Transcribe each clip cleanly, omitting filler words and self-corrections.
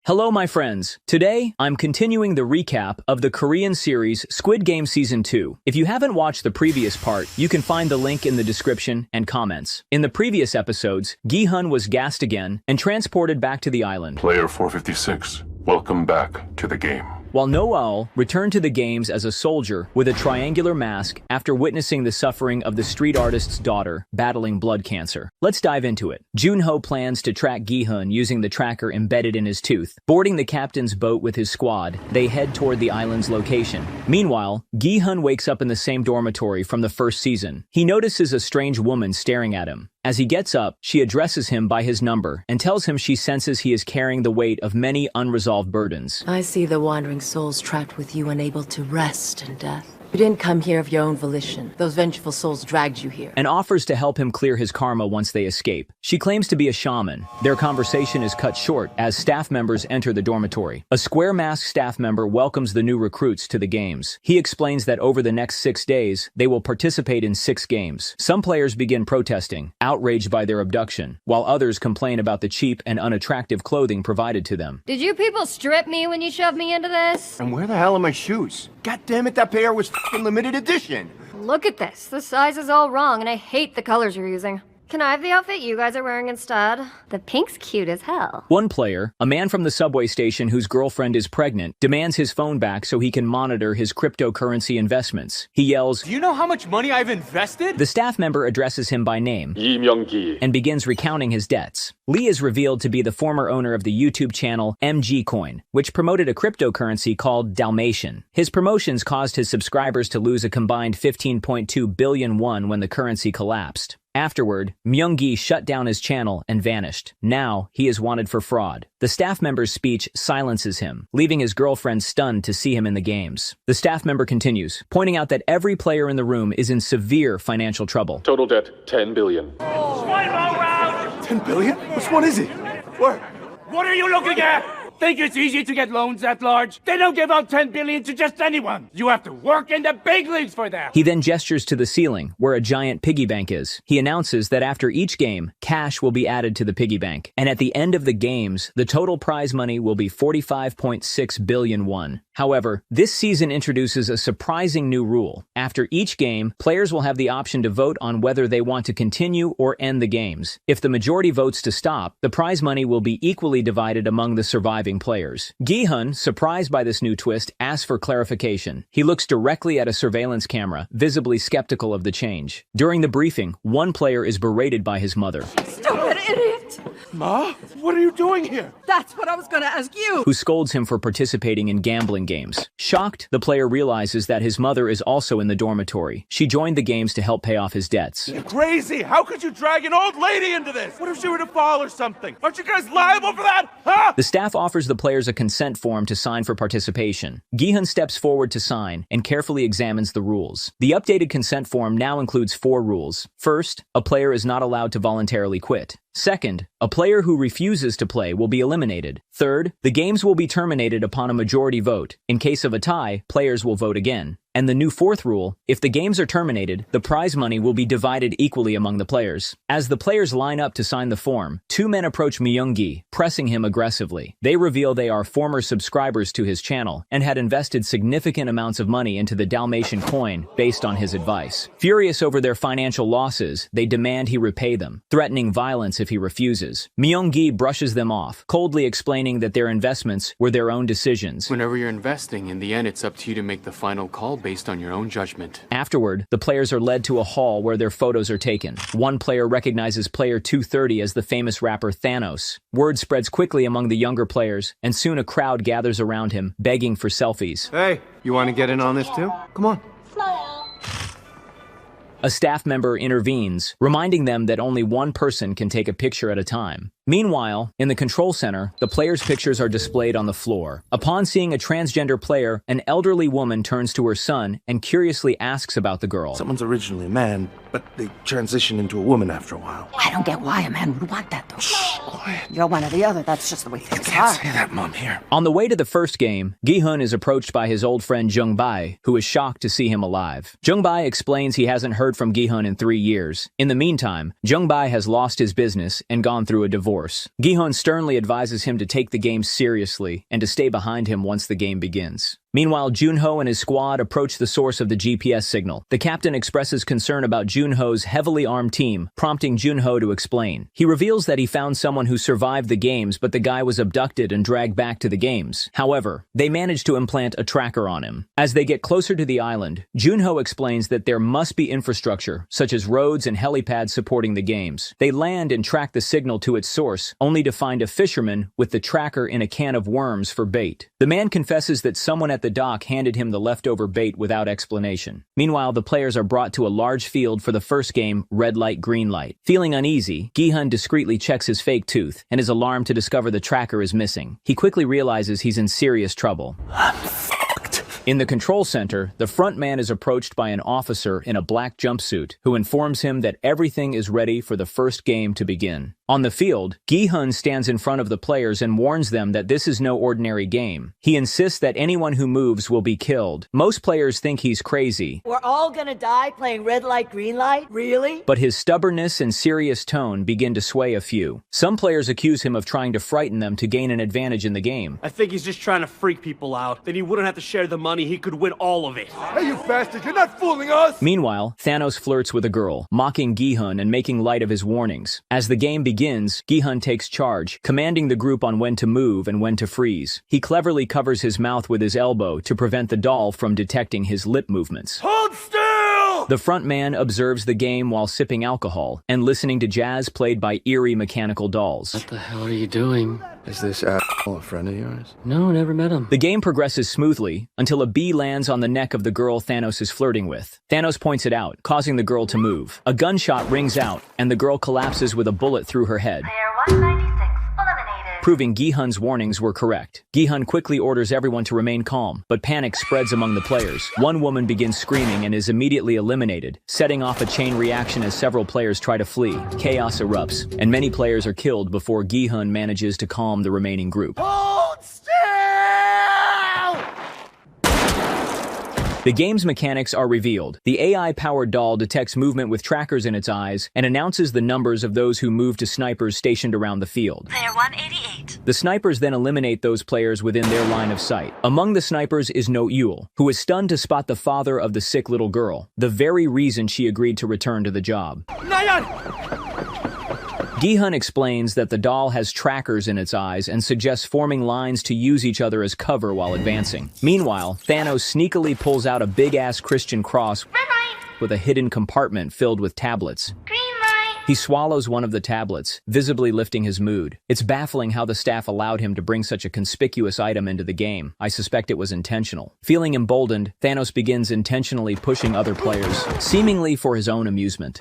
Hello, my friends. Today, I'm continuing the recap of the Korean series Squid Game Season 2. If you haven't watched the previous part, you can find the link in the description and comments. In the previous episodes, Gi-hun was gassed again and transported back to the island. Player 456, welcome back to the game. While Noel returned to the games as a soldier with a triangular mask after witnessing the suffering of the street artist's daughter battling blood cancer. Let's dive into it. Junho plans to track Gi-hun using the tracker embedded in his tooth. Boarding the captain's boat with his squad, they head toward the island's location. Meanwhile, Gi-hun wakes up in the same dormitory from the first season. He notices a strange woman staring at him. As he gets up, she addresses him by his number and tells him she senses he is carrying the weight of many unresolved burdens. I see the wandering souls trapped with you, unable to rest in death. You didn't come here of your own volition. Those vengeful souls dragged you here. And offers to help him clear his karma once they escape. She claims to be a shaman. Their conversation is cut short as staff members enter the dormitory. A square-masked staff member welcomes the new recruits to the games. He explains that over the next 6 days, they will participate in 6 games. Some players begin protesting, outraged by their abduction, while others complain about the cheap and unattractive clothing provided to them. Did you people strip me when you shoved me into this? And where the hell are my shoes? God damn it, that pair was f***ing limited edition. Look at this. The size is all wrong, and I hate the colors you're using. Can I have the outfit you guys are wearing instead? The pink's cute as hell. One player, a man from the subway station whose girlfriend is pregnant, demands his phone back so he can monitor his cryptocurrency investments. He yells, "Do you know how much money I've invested?" The staff member addresses him by name and begins recounting his debts. Lee is revealed to be the former owner of the YouTube channel MG Coin, which promoted a cryptocurrency called Dalmatian. His promotions caused his subscribers to lose a combined 15.2 billion won when the currency collapsed. Afterward, Myung-gi shut down his channel and vanished. Now, he is wanted for fraud. The staff member's speech silences him, leaving his girlfriend stunned to see him in the games. The staff member continues, pointing out that every player in the room is in severe financial trouble. Total debt, 10 billion. One more round! 10 billion? Which one is it? Where? What are you looking at? Think it's easy to get loans that large? They don't give out 10 billion to just anyone. You have to work in the big leagues for that. He then gestures to the ceiling, where a giant piggy bank is. He announces that after each game, cash will be added to the piggy bank. And at the end of the games, the total prize money will be 45.6 billion won. However, this season introduces a surprising new rule. After each game, players will have the option to vote on whether they want to continue or end the games. If the majority votes to stop, the prize money will be equally divided among the surviving players. Gi-hun, surprised by this new twist, asks for clarification. He looks directly at a surveillance camera, visibly skeptical of the change. During the briefing, one player is berated by his mother, Stupid idiot! Ma? What are you doing here? That's what I was gonna ask you! who scolds him for participating in gambling games. Shocked, the player realizes that his mother is also in the dormitory. She joined the games to help pay off his debts. You're crazy! How could you drag an old lady into this? What if she were to fall or something? Aren't you guys liable for that? Huh? The staff offers the players a consent form to sign for participation. Gi-hun steps forward to sign and carefully examines the rules. The updated consent form now includes 4 rules. First, a player is not allowed to voluntarily quit. Second, a player who refuses to play will be eliminated. Third, the games will be terminated upon a majority vote. In case of a tie, players will vote again. And the new 4th rule, if the games are terminated, the prize money will be divided equally among the players. As the players line up to sign the form, 2 men approach Myung-gi, pressing him aggressively. They reveal they are former subscribers to his channel and had invested significant amounts of money into the Dalmatian coin based on his advice. Furious over their financial losses, they demand he repay them, threatening violence if he refuses. Myung-gi brushes them off, coldly explaining that their investments were their own decisions. Whenever you're investing, in the end, it's up to you to make the final call based on your own judgment. Afterward, the players are led to a hall where their photos are taken. One player recognizes player 230 as the famous rapper Thanos. Word spreads quickly among the younger players, and soon a crowd gathers around him, begging for selfies. Hey, you want to get in on this too? Come on. A staff member intervenes, reminding them that only one person can take a picture at a time. Meanwhile, in the control center, the players' pictures are displayed on the floor. Upon seeing a transgender player, an elderly woman turns to her son and curiously asks about the girl. Someone's originally a man, but they transition into a woman after a while. I don't get why a man would want that, though. Shh, quiet. You're one or the other, that's just the way You things can't are. say that, Mom, here. On the way to the first game, Gi-hun is approached by his old friend Jung-bae, who is shocked to see him alive. Jung-bae explains he hasn't heard from Gi-hun in 3 years. In the meantime, Jung-bae has lost his business and gone through a divorce. course. Gi-hun sternly advises him to take the game seriously and to stay behind him once the game begins. Meanwhile, Junho and his squad approach the source of the GPS signal. The captain expresses concern about Junho's heavily armed team, prompting Junho to explain. He reveals that he found someone who survived the games, but the guy was abducted and dragged back to the games. However, they manage to implant a tracker on him. As they get closer to the island, Junho explains that there must be infrastructure, such as roads and helipads supporting the games. They land and track the signal to its source, only to find a fisherman with the tracker in a can of worms for bait. The man confesses that someone at the dock handed him the leftover bait without explanation. Meanwhile, the players are brought to a large field for the first game, red light, green light. Feeling uneasy, Gi-hun discreetly checks his fake tooth and is alarmed to discover the tracker is missing. He quickly realizes he's in serious trouble. In the control center, the front man is approached by an officer in a black jumpsuit who informs him that everything is ready for the first game to begin. On the field, Gi-hun stands in front of the players and warns them that this is no ordinary game. He insists that anyone who moves will be killed. Most players think he's crazy. We're all gonna die playing red light, green light? Really? But his stubbornness and serious tone begin to sway a few. Some players accuse him of trying to frighten them to gain an advantage in the game. I think he's just trying to freak people out. Then he wouldn't have to share the money, he could win all of it. Hey, you bastard, you're not fooling us! Meanwhile, Thanos flirts with a girl, mocking Gi-hun and making light of his warnings. As the game begins, Gi-hun takes charge, commanding the group on when to move and when to freeze. He cleverly covers his mouth with his elbow to prevent the doll from detecting his lip movements. Hold still! The front man observes the game while sipping alcohol and listening to jazz played by eerie mechanical dolls. What the hell are you doing? Is this a friend of yours? No, never met him. The game progresses smoothly until a bee lands on the neck of the girl Thanos is flirting with. Thanos points it out, causing the girl to move. A gunshot rings out, and the girl collapses with a bullet through her head, proving Gi-hun's warnings were correct. Gi-hun quickly orders everyone to remain calm, but panic spreads among the players. One woman begins screaming and is immediately eliminated, setting off a chain reaction as several players try to flee. Chaos erupts, and many players are killed before Gi-hun manages to calm the remaining group. Hold still! The game's mechanics are revealed. The AI-powered doll detects movement with trackers in its eyes and announces the numbers of those who move to snipers stationed around the field. Player 188. The snipers then eliminate those players within their line of sight. Among the snipers is No Yul, who is stunned to spot the father of the sick little girl, the very reason she agreed to return to the job. Gi-hun explains that the doll has trackers in its eyes and suggests forming lines to use each other as cover while advancing. Meanwhile, Thanos sneakily pulls out a big-ass Christian cross with a hidden compartment filled with tablets. He swallows one of the tablets, visibly lifting his mood. It's baffling how the staff allowed him to bring such a conspicuous item into the game. I suspect it was intentional. Feeling emboldened, Thanos begins intentionally pushing other players, seemingly for his own amusement.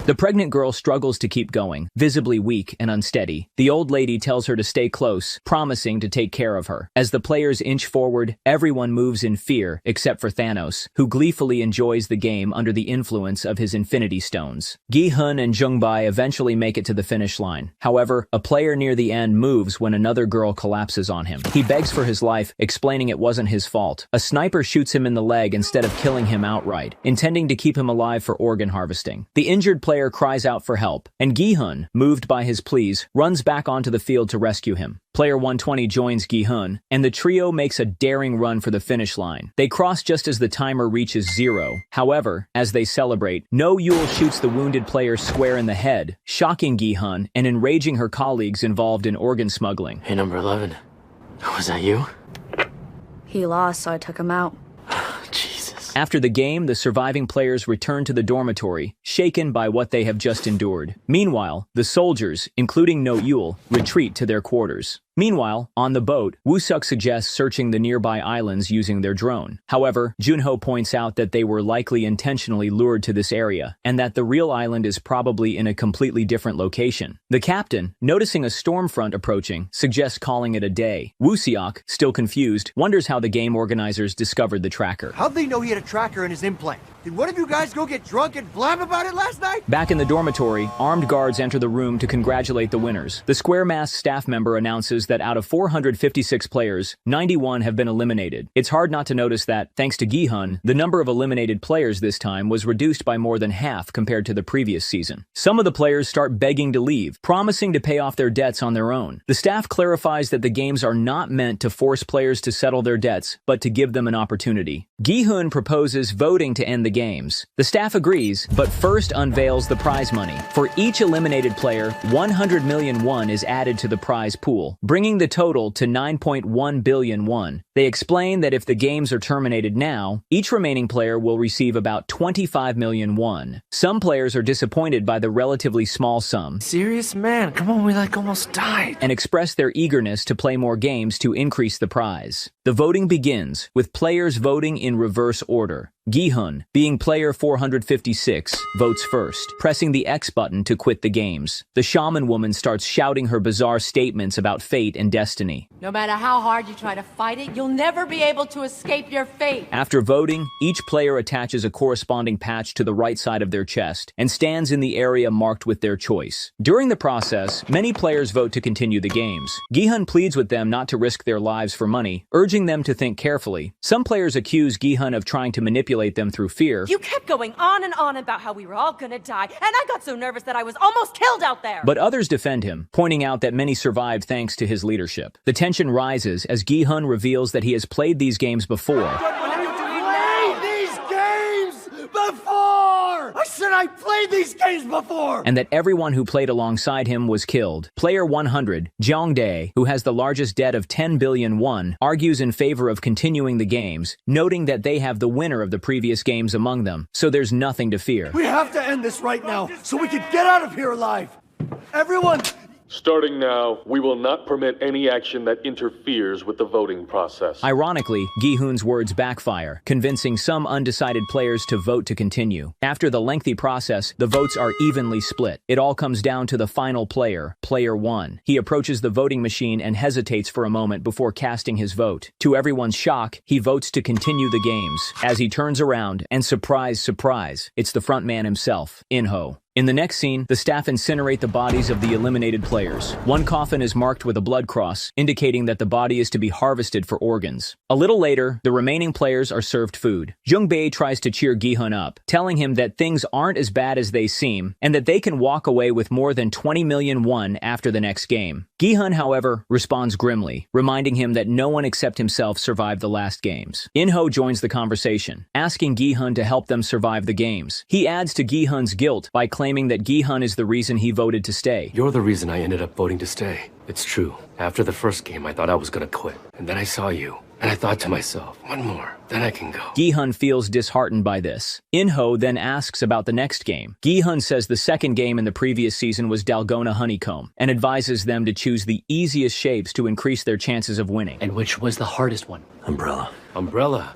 The pregnant girl struggles to keep going, visibly weak and unsteady. The old lady tells her to stay close, promising to take care of her. As the players inch forward, everyone moves in fear, except for Thanos, who gleefully enjoys the game under the influence of his Infinity Stones. Gi-hun and Jung-bai eventually make it to the finish line. However, a player near the end moves when another girl collapses on him. He begs for his life, explaining it wasn't his fault. A sniper shoots him in the leg instead of killing him outright, intending to keep him alive for organ harvesting. The injured player cries out for help, and Gi-hun, moved by his pleas, runs back onto the field to rescue him. Player 120 joins Gi-hun, and the trio makes a daring run for the finish line. They cross just as the timer reaches 0. However, as they celebrate, No Yul shoots the wounded player square in the head, shocking Gi-hun and enraging her colleagues involved in organ smuggling. Hey, number 11. Was that you? He lost, so I took him out. After the game, the surviving players return to the dormitory, shaken by what they have just endured. Meanwhile, the soldiers, including No Yul, retreat to their quarters. Meanwhile, on the boat, Woo-suk suggests searching the nearby islands using their drone. However, Junho points out that they were likely intentionally lured to this area, and that the real island is probably in a completely different location. The captain, noticing a storm front approaching, suggests calling it a day. Woo-suk, still confused, wonders how the game organizers discovered the tracker. How'd they know he had a tracker in his implant? Did one of you guys go get drunk and blab about it last night? Back in the dormitory, armed guards enter the room to congratulate the winners. The square-masked staff member announces that out of 456 players, 91 have been eliminated. It's hard not to notice that, thanks to Gi-hun, the number of eliminated players this time was reduced by more than half compared to the previous season. Some of the players start begging to leave, promising to pay off their debts on their own. The staff clarifies that the games are not meant to force players to settle their debts, but to give them an opportunity. Gi-hun proposes voting to end the games. The staff agrees, but first unveils the prize money. For each eliminated player, 100 million won is added to the prize pool, bringing the total to 9.1 billion won. They explain that if the games are terminated now, each remaining player will receive about 25 million won. Some players are disappointed by the relatively small sum. Serious, man? Come on, we almost died. And express their eagerness to play more games to increase the prize. The voting begins, with players voting in reverse order. Gi-hun, being player 456, votes first, pressing the X button to quit the games. The shaman woman starts shouting her bizarre statements about fate and destiny. No matter how hard you try to fight it, you'll never be able to escape your fate. After voting, each player attaches a corresponding patch to the right side of their chest and stands in the area marked with their choice. During the process, many players vote to continue the games. Gi-hun pleads with them not to risk their lives for money, urging them to think carefully. Some players accuse Gi-hun of trying to manipulate them through fear. You kept going on and on about how we were all gonna die, and I got so nervous that I was almost killed out there. But others defend him, pointing out that many survived thanks to his leadership. The tension rises as Gi-hun reveals that he has played these games before. I said I played these games before! And that everyone who played alongside him was killed. Player 100, Jong-dae, who has the largest debt of 10 billion won, argues in favor of continuing the games, noting that they have the winner of the previous games among them, so there's nothing to fear. We have to end this right now, so we can get out of here alive! Everyone! Starting now, we will not permit any action that interferes with the voting process. Ironically, Gi-hun's words backfire, convincing some undecided players to vote to continue. After the lengthy process, the votes are evenly split. It all comes down to the final player, player 1. He approaches the voting machine and hesitates for a moment before casting his vote. To everyone's shock, he votes to continue the games. As he turns around, and surprise, surprise, it's the front man himself, In-ho. In the next scene, the staff incinerate the bodies of the eliminated players. One coffin is marked with a blood cross, indicating that the body is to be harvested for organs. A little later, the remaining players are served food. Jung-bae tries to cheer Gi-hun up, telling him that things aren't as bad as they seem, and that they can walk away with more than 20 million won after the next game. Gi-hun, however, responds grimly, reminding him that no one except himself survived the last games. In-ho joins the conversation, asking Gi-hun to help them survive the games. He adds to Gi-hun's guilt by claiming that Gi-hun is the reason he voted to stay. You're the reason I ended up voting to stay. It's true. After the first game, I thought I was gonna quit. And then I saw you. And I thought to myself, one more, then I can go. Gi-hun feels disheartened by this. In-ho then asks about the next game. Gi-hun says the second game in the previous season was Dalgona Honeycomb, and advises them to choose the easiest shapes to increase their chances of winning. And which was the hardest one? Umbrella. Umbrella?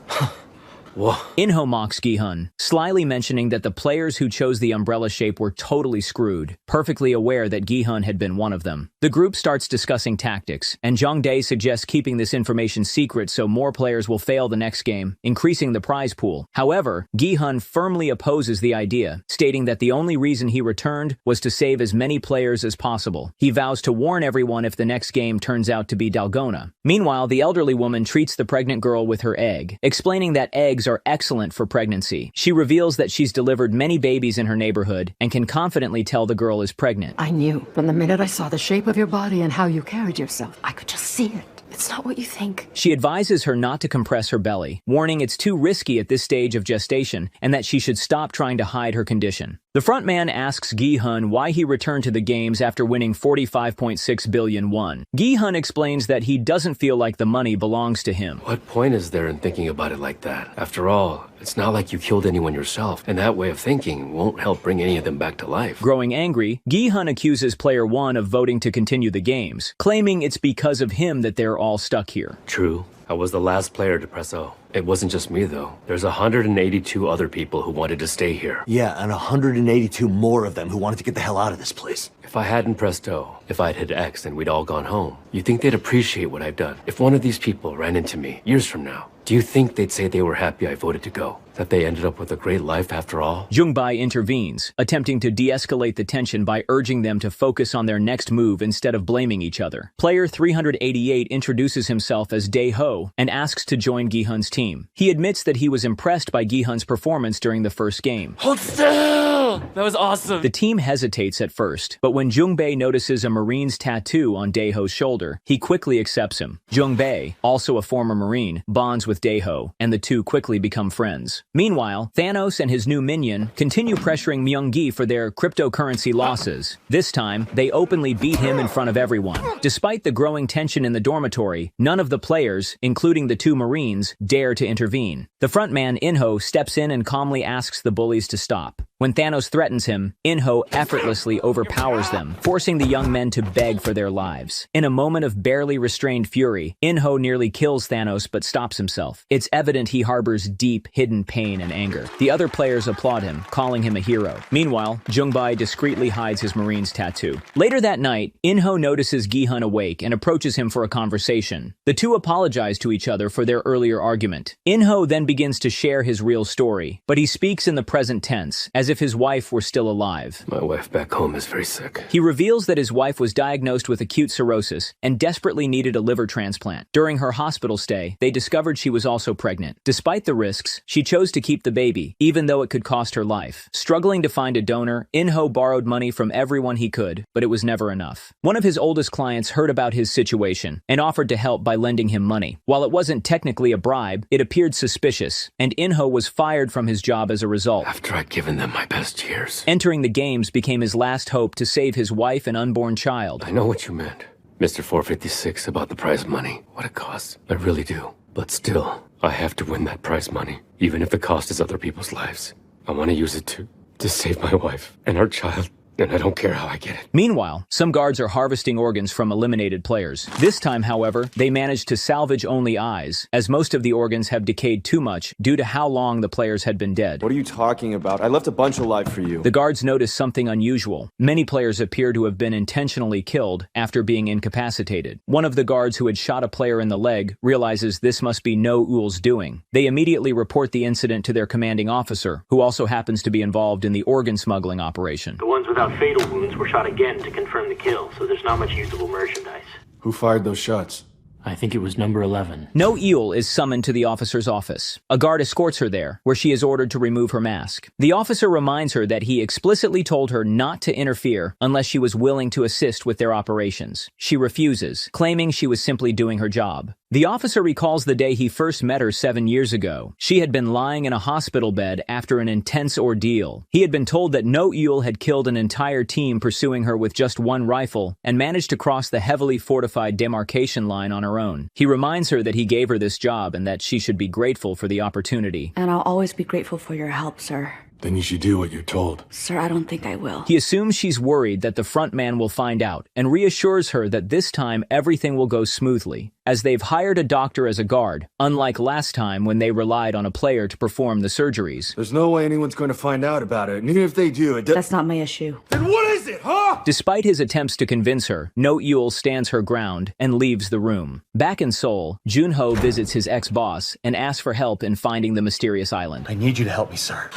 Whoa. In-ho mocks Gi-hun, slyly mentioning that the players who chose the umbrella shape were totally screwed, perfectly aware that Gi-hun had been one of them. The group starts discussing tactics, and Jong-dae suggests keeping this information secret so more players will fail the next game, increasing the prize pool. However, Gi-hun firmly opposes the idea, stating that the only reason he returned was to save as many players as possible. He vows to warn everyone if the next game turns out to be Dalgona. Meanwhile, the elderly woman treats the pregnant girl with her egg, explaining that eggs are excellent for pregnancy. She reveals that she's delivered many babies in her neighborhood and can confidently tell the girl is pregnant. I knew from the minute I saw the shape of your body and how you carried yourself. I could just see it. It's not what you think. She advises her not to compress her belly, warning it's too risky at this stage of gestation and that she should stop trying to hide her condition. The frontman asks Gi-hun why he returned to the games after winning 45.6 billion won. Gi-hun explains that he doesn't feel like the money belongs to him. What point is there in thinking about it like that? After all, it's not like you killed anyone yourself, and that way of thinking won't help bring any of them back to life. Growing angry, Gi-hun accuses player 1 of voting to continue the games, claiming it's because of him that they're all stuck here. True. I was the last player to press O. It wasn't just me, though. There's 182 other people who wanted to stay here. Yeah, and 182 more of them who wanted to get the hell out of this place. If I hadn't pressed O, if I'd hit X and we'd all gone home, you think they'd appreciate what I've done? If one of these people ran into me years from now, Do you think they'd say they were happy I voted to go? That they ended up with a great life after all? Jung-bae intervenes, attempting to de-escalate the tension by urging them to focus on their next move instead of blaming each other. Player 388 introduces himself as Dae-ho and asks to join Gi-hun's team. He admits that he was impressed by Gi-hun's performance during the first game. Hold still! That was awesome! The team hesitates at first, but when Jung-bae notices a Marine's tattoo on Dae-ho's shoulder, he quickly accepts him. Jung-bae, also a former Marine, bonds with Dae-ho, and the two quickly become friends. Meanwhile, Thanos and his new minion continue pressuring Myung-gi for their cryptocurrency losses. This time, they openly beat him in front of everyone. Despite the growing tension in the dormitory, none of the players, including the two Marines, dare to intervene. The frontman, In-ho, steps in and calmly asks the bullies to stop. When Thanos threatens him, In-ho effortlessly overpowers them, forcing the young men to beg for their lives. In a moment of barely restrained fury, In-ho nearly kills Thanos but stops himself. It's evident he harbors deep, hidden pain and anger. The other players applaud him, calling him a hero. Meanwhile, Jung-bae discreetly hides his Marine's tattoo. Later that night, In-ho notices Gi-hun awake and approaches him for a conversation. The two apologize to each other for their earlier argument. In-ho then begins to share his real story, but he speaks in the present tense, as if his wife were still alive. My wife back home is very sick. He reveals that his wife was diagnosed with acute cirrhosis and desperately needed a liver transplant. During her hospital stay, they discovered she was also pregnant. Despite the risks, she chose to keep the baby, even though it could cost her life. Struggling to find a donor, In-ho borrowed money from everyone he could, but it was never enough. One of his oldest clients heard about his situation and offered to help by lending him money. While it wasn't technically a bribe, it appeared suspicious, and In-ho was fired from his job as a result. After I'd given them my best years. Entering the games became his last hope to save his wife and unborn child. I know what you meant, Mr. 456, about the prize money. What it costs. I really do. But still, I have to win that prize money, even if the cost is other people's lives. I want to use it to save my wife and our child. And I don't care how I get it. Meanwhile, some guards are harvesting organs from eliminated players. This time, however, they manage to salvage only eyes, as most of the organs have decayed too much due to how long the players had been dead. What are you talking about? I left a bunch alive for you. The guards notice something unusual. Many players appear to have been intentionally killed after being incapacitated. One of the guards who had shot a player in the leg realizes this must be No Ul's doing. They immediately report the incident to their commanding officer, who also happens to be involved in the organ smuggling operation. The ones without fatal wounds were shot again to confirm the kill, so there's not much usable merchandise. Who fired those shots? I think it was number 11. No Ul is summoned to the officer's office. A guard escorts her there, where she is ordered to remove her mask. The officer reminds her that he explicitly told her not to interfere unless she was willing to assist with their operations. She refuses, claiming she was simply doing her job. The officer recalls the day he first met her 7 years ago. She had been lying in a hospital bed after an intense ordeal. He had been told that No Ul had killed an entire team pursuing her with just one rifle and managed to cross the heavily fortified demarcation line on her own. He reminds her that he gave her this job and that she should be grateful for the opportunity. And I'll always be grateful for your help, sir. Then you should do what you're told. Sir, I don't think I will. He assumes she's worried that the front man will find out and reassures her that this time everything will go smoothly, as they've hired a doctor as a guard, unlike last time when they relied on a player to perform the surgeries. There's no way anyone's going to find out about it, and even if they do, That's not my issue. Then what is it, huh? Despite his attempts to convince her, No Ul stands her ground and leaves the room. Back in Seoul, Junho visits his ex-boss and asks for help in finding the mysterious island. I need you to help me, sir.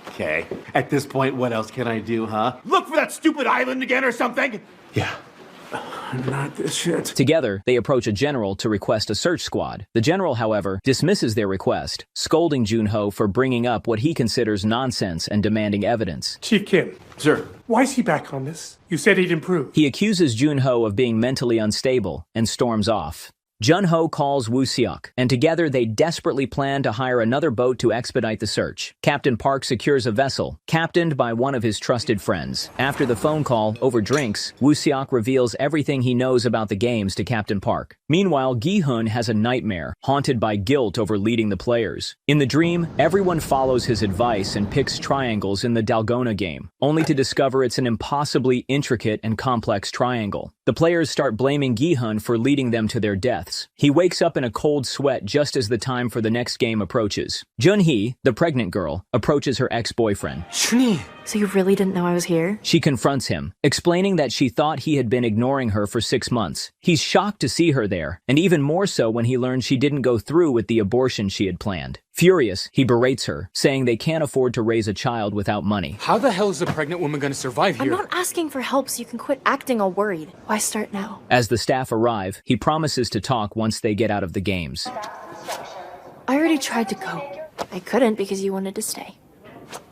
Okay. At this point, what else can I do, huh? Look for that stupid island again or something? Yeah. Not this shit. Together, they approach a general to request a search squad. The general, however, dismisses their request, scolding Junho for bringing up what he considers nonsense and demanding evidence. Chief Kim. Sir. Why is he back on this? You said he'd improve. He accuses Junho of being mentally unstable and storms off. Junho calls Woo Seok, and together they desperately plan to hire another boat to expedite the search. Captain Park secures a vessel, captained by one of his trusted friends. After the phone call, over drinks, Woo Seok reveals everything he knows about the games to Captain Park. Meanwhile, Gi-hun has a nightmare, haunted by guilt over leading the players. In the dream, everyone follows his advice and picks triangles in the Dalgona game, only to discover it's an impossibly intricate and complex triangle. The players start blaming Gi-hun for leading them to their death, baths. He wakes up in a cold sweat just as the time for the next game approaches. Jun-hee, the pregnant girl, approaches her ex-boyfriend. Shuni! So you really didn't know I was here? She confronts him, explaining that she thought he had been ignoring her for 6 months. He's shocked to see her there, and even more so when he learns she didn't go through with the abortion she had planned. Furious, he berates her, saying they can't afford to raise a child without money. How the hell is a pregnant woman gonna survive here? I'm not asking for help so you can quit acting all worried. Why start now? As the staff arrive, he promises to talk once they get out of the games. I already tried to go. I couldn't because you wanted to stay.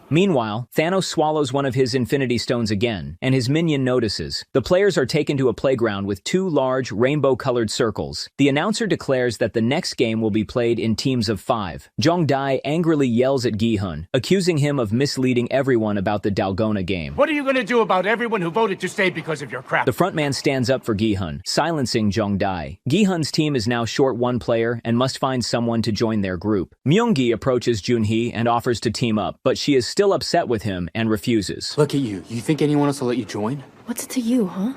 Meanwhile, Thanos swallows one of his Infinity Stones again, and his minion notices. The players are taken to a playground with 2 large, rainbow-colored circles. The announcer declares that the next game will be played in teams of 5. Jong-dae angrily yells at Gi-hun, accusing him of misleading everyone about the Dalgona game. What are you gonna do about everyone who voted to stay because of your crap? The frontman stands up for Gi-hun, silencing Jong-dae. Gi-hun's team is now short 1 player and must find someone to join their group. Myung-gi approaches Jun-hee and offers to team up, but she is still upset with him and refuses. Look at you. You think anyone else will let you join? What's it to you, huh?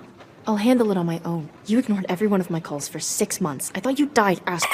I'll handle it on my own. You ignored every one of my calls for 6 months. I thought you died, ass.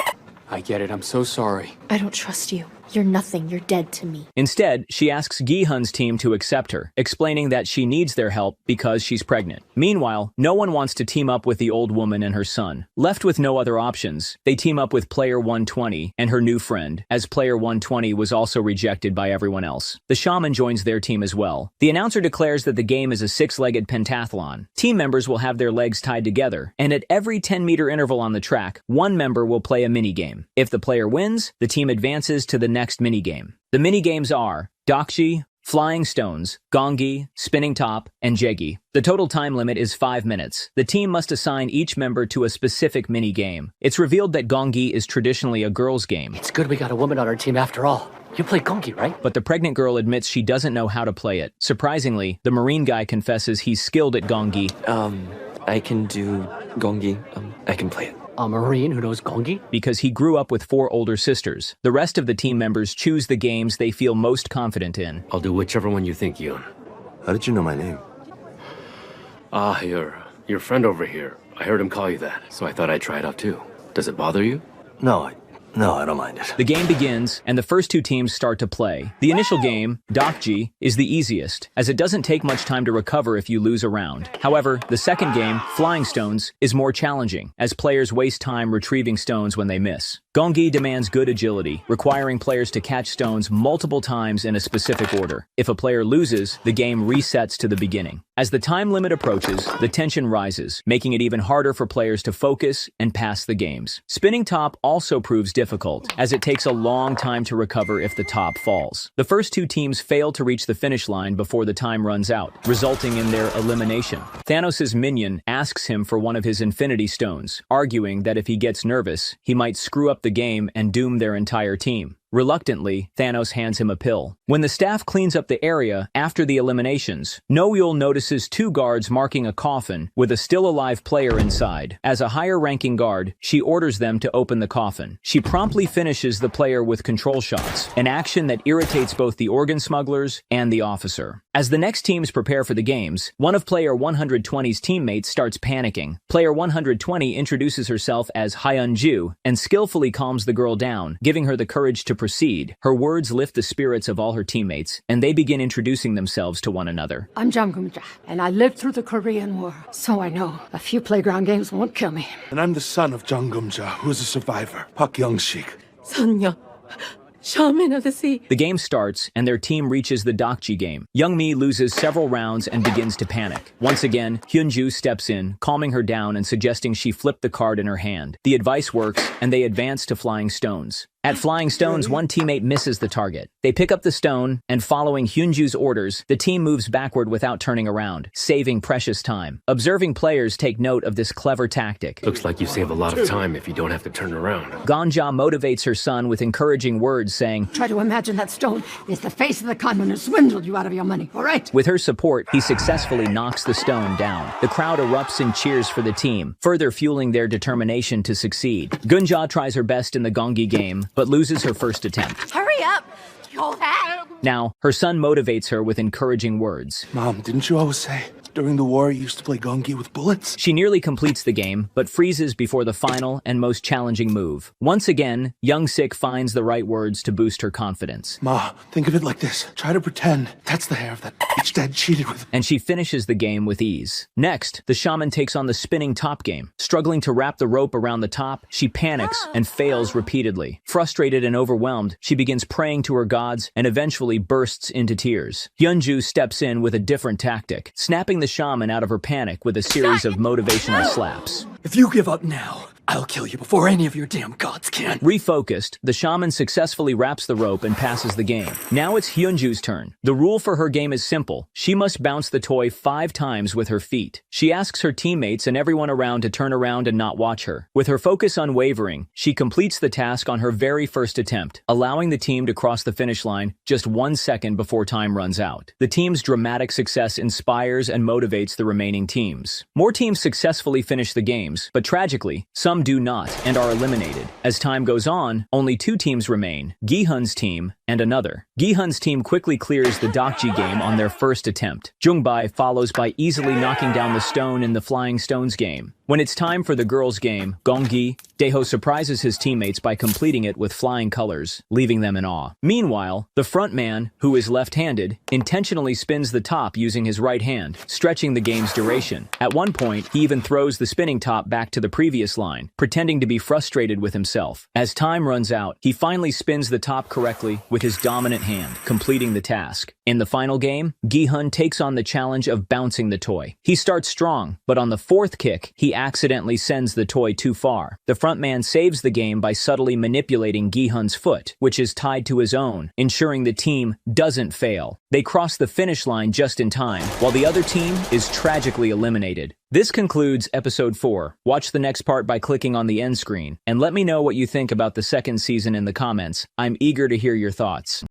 I get it. I'm so sorry. I don't trust you. You're nothing. You're dead to me. Instead, she asks Gi-hun's team to accept her, explaining that she needs their help because she's pregnant. Meanwhile, no one wants to team up with the old woman and her son. Left with no other options, they team up with Player 120 and her new friend, as Player 120 was also rejected by everyone else. The shaman joins their team as well. The announcer declares that the game is a 6-legged pentathlon. Team members will have their legs tied together, and at every 10-meter interval on the track, one member will play a minigame. If the player wins, the team advances to the next minigame. The minigames are Dokji, Flying Stones, Gongi, Spinning Top, and Jegi. The total time limit is 5 minutes. The team must assign each member to a specific minigame. It's revealed that Gongi is traditionally a girl's game. It's good we got a woman on our team after all. You play Gongi, right? But the pregnant girl admits she doesn't know how to play it. Surprisingly, the marine guy confesses he's skilled at Gongi. I can do Gongi. I can play it. A Marine who knows Gongi? Because he grew up with 4 older sisters. The rest of the team members choose the games they feel most confident in. I'll do whichever one you think, Yoon. How did you know my name? Your friend over here. I heard him call you that, so I thought I'd try it out too. Does it bother you? No, I don't mind it. The game begins, and the first 2 teams start to play. The initial game, Dokji, is the easiest, as it doesn't take much time to recover if you lose a round. However, the second game, Flying Stones, is more challenging, as players waste time retrieving stones when they miss. Gongi demands good agility, requiring players to catch stones multiple times in a specific order. If a player loses, the game resets to the beginning. As the time limit approaches, the tension rises, making it even harder for players to focus and pass the games. Spinning Top also proves difficult, as it takes a long time to recover if the top falls. The first 2 teams fail to reach the finish line before the time runs out, resulting in their elimination. Thanos' minion asks him for one of his Infinity Stones, arguing that if he gets nervous, he might screw up the game and doom their entire team. Reluctantly, Thanos hands him a pill. When the staff cleans up the area after the eliminations, No-Yul notices 2 guards marking a coffin with a still-alive player inside. As a higher-ranking guard, she orders them to open the coffin. She promptly finishes the player with control shots, an action that irritates both the organ smugglers and the officer. As the next teams prepare for the games, one of Player 120's teammates starts panicking. Player 120 introduces herself as Hyun-ju and skillfully calms the girl down, giving her the courage to proceed. Her words lift the spirits of all her teammates, and they begin introducing themselves to one another. I'm Jang-gum-ja, and I lived through the Korean War, so I know a few playground games won't kill me. And I'm the son of Jang-gum-ja, who is a survivor, Park Young-sik. Sonya, shaman of the sea. The game starts, and their team reaches the Dokji game. Young-mi loses several rounds and begins to panic. Once again, Hyun-ju steps in, calming her down and suggesting she flip the card in her hand. The advice works, and they advance to Flying Stones. At Flying Stones, one teammate misses the target. They pick up the stone, and following Hyunju's orders, the team moves backward without turning around, saving precious time. Observing players take note of this clever tactic. Looks like you save a lot of time if you don't have to turn around. Ganja motivates her son with encouraging words, saying, Try to imagine that stone is the face of the conman who swindled you out of your money, all right? With her support, he successfully knocks the stone down. The crowd erupts in cheers for the team, further fueling their determination to succeed. Gunja tries her best in the Gongi game, but loses her first attempt. Hurry up! You'll have... Now, her son motivates her with encouraging words. Mom, didn't you always say, During the war, I used to play gongi with bullets. She nearly completes the game, but freezes before the final and most challenging move. Once again, Young Sik finds the right words to boost her confidence. Ma, think of it like this. Try to pretend that's the hair of that bitch dad cheated with. And she finishes the game with ease. Next, the shaman takes on the spinning top game. Struggling to wrap the rope around the top, she panics and fails repeatedly. Frustrated and overwhelmed, she begins praying to her gods and eventually bursts into tears. Hyunju steps in with a different tactic, snapping the shaman out of her panic with a series of motivational slaps. If you give up now, I'll kill you before any of your damn gods can. Refocused, the shaman successfully wraps the rope and passes the game. Now it's Hyunju's turn. The rule for her game is simple. She must bounce the toy 5 times with her feet. She asks her teammates and everyone around to turn around and not watch her. With her focus unwavering, she completes the task on her very first attempt, allowing the team to cross the finish line just 1 second before time runs out. The team's dramatic success inspires and motivates the remaining teams. More teams successfully finish the games, but tragically, some do not and are eliminated. As time goes on, only 2 teams remain, Gi-hun's team and another. Gi-hun's team quickly clears the Dokji game on their first attempt. Jungbai follows by easily knocking down the stone in the Flying Stones game. When it's time for the girls' game, Gonggi, Daeho surprises his teammates by completing it with flying colors, leaving them in awe. Meanwhile, the front man, who is left-handed, intentionally spins the top using his right hand, stretching the game's duration. At one point, he even throws the spinning top back to the previous line, pretending to be frustrated with himself. As time runs out, he finally spins the top correctly with his dominant hand, completing the task. In the final game, Gi-hun takes on the challenge of bouncing the toy. He starts strong, but on the 4th kick, he accidentally sends the toy too far. The frontman saves the game by subtly manipulating Gi-hun's foot, which is tied to his own, ensuring the team doesn't fail. They cross the finish line just in time, while the other team is tragically eliminated. This concludes episode 4. Watch the next part by clicking on the end screen, and let me know what you think about the second season in the comments. I'm eager to hear your thoughts.